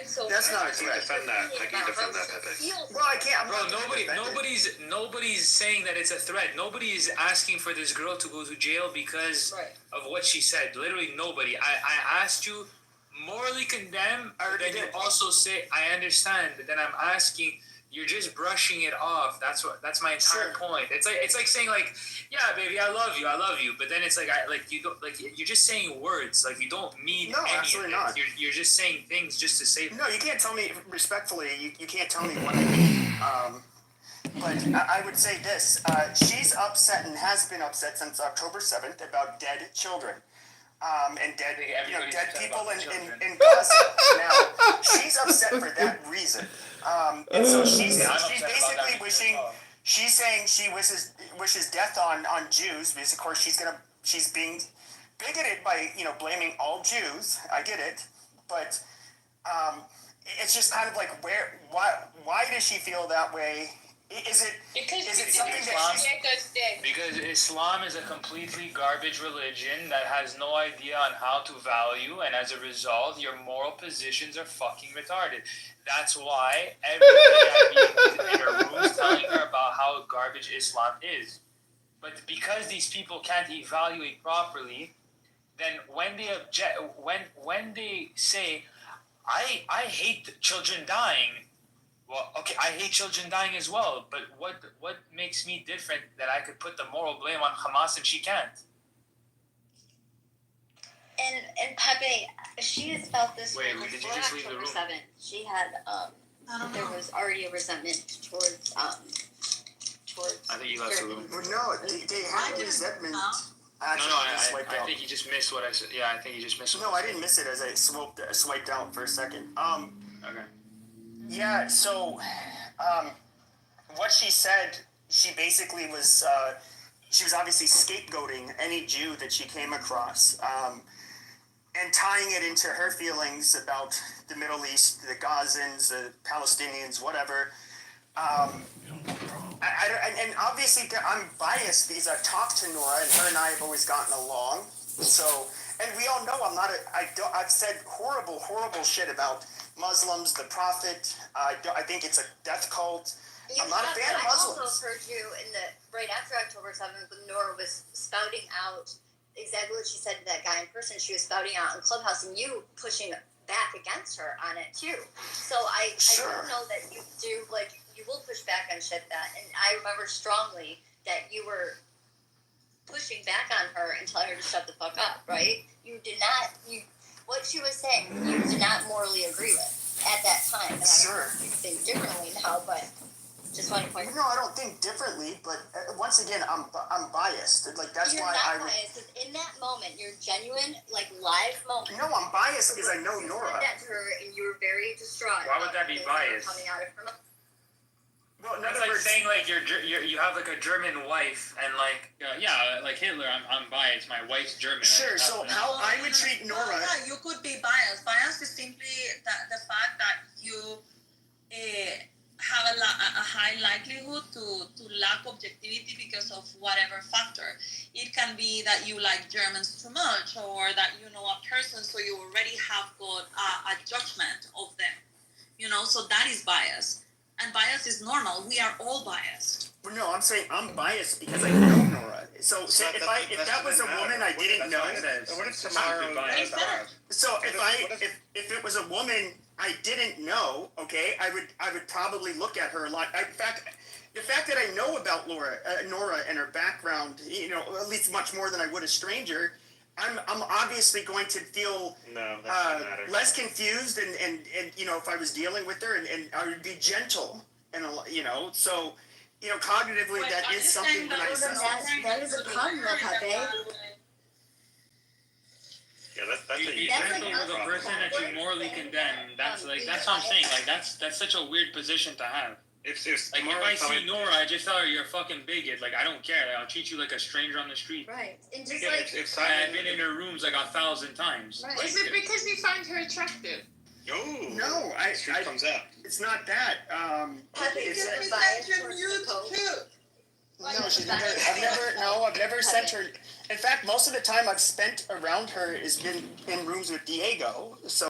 That's not a I can threat. defend that. I can defend that, Pepe. Well, I can't. Bro, nobody's saying that it's a threat. Nobody's asking for this girl to go to jail because of what she said. Literally nobody. I asked you morally condemn, but then you also say I understand. But then I'm asking. You're just brushing it off. That's my entire point. It's like saying like, yeah, baby, I love you. But then it's like you don't like you're just saying words. Like you don't mean any absolutely of it. not. You're just saying things just to say. No, you can't tell me respectfully. You can't tell me what I mean. But I would say this: she's upset and has been upset since October 7th about dead children. And dead people in Gaza. Now, she's upset for that reason. And so she's basically wishing, she's saying she wishes death on Jews, because of course she's being bigoted by, blaming all Jews. I get it. But it's just kind of like, why does she feel that way? Is it something that she's... Because Islam is a completely garbage religion that has no idea on how to value, and as a result, your moral positions are fucking retarded. That's why every day I be in her rooms telling her about how garbage Islam is. But because these people can't evaluate properly, then when they when they say, I hate children dying. Well, okay, I hate children dying as well, but what makes me different that I could put the moral blame on Hamas and she can't? And Pepe, she has felt this way did you before just leave the October room? 7th. She had there was already a resentment towards I think you left the room. No, they had resentment. I think you just missed what I said. Yeah, I think you just missed what I didn't miss it as I swiped out for a second. Okay. Yeah, so what she said, she basically was, she was obviously scapegoating any Jew that she came across, and tying it into her feelings about the Middle East, the Gazans, the Palestinians, whatever. And obviously I'm biased because I've talked to Nora, and her and I have always gotten along. So, and we all know I've said horrible shit about Muslims, the Prophet. I think it's a death cult. I'm not a fan of Muslims. I also heard you right after October 7th when Nora was spouting out exactly what she said to that guy in person. She was spouting out in Clubhouse, and you pushing back against her on it too. So I don't know that you do, you will push back on shit and I remember strongly that you were pushing back on her and telling her to shut the fuck up, right? You did not, what she was saying, you did not morally agree with at that time. And I don't think differently now, but just want to point out. No, I don't think differently, but once again, I'm biased. That's You're why not biased, because in that moment, your genuine, live moment. No, I'm biased because I know Nora. You said that to her, and you were very distraught. Why would that be biased? Coming out of her mouth. Well, that's like saying you have a German wife and Hitler. I'm biased. My wife's German. Sure. So how I would treat Nora? Well, yeah, you could be biased. Bias is simply the fact that you have a high likelihood to lack objectivity because of whatever factor. It can be that you like Germans too much, or that you know a person, so you already have got a judgment of them. So that is bias. And bias is normal. We are all biased. Well, no, I'm saying I'm biased because I know Nora. So if that was a woman I didn't know, what if tomorrow? So if it was a woman I didn't know, okay, I would probably look at her a lot. In fact, the fact that I know about Nora and her background, at least much more than I would a stranger, I'm obviously going to feel less confused and if I was dealing with her and I would be gentle and so cognitively that is something that I assess. That is a problem, Pepe. Yeah, that's you gentle with a person that you morally condemn. That's what I'm saying. That's such a weird position to have. If I see Nora, I just tell her you're a fucking bigot. I don't care. I'll treat you like a stranger on the street. Right. And just I've been in her rooms 1,000 times. Right. Is it because you find her attractive? No, comes out. It's not that. It's You sent your nudes too. No, I've never sent her. In fact, most of the time I've spent around her has been in rooms with Diego. So.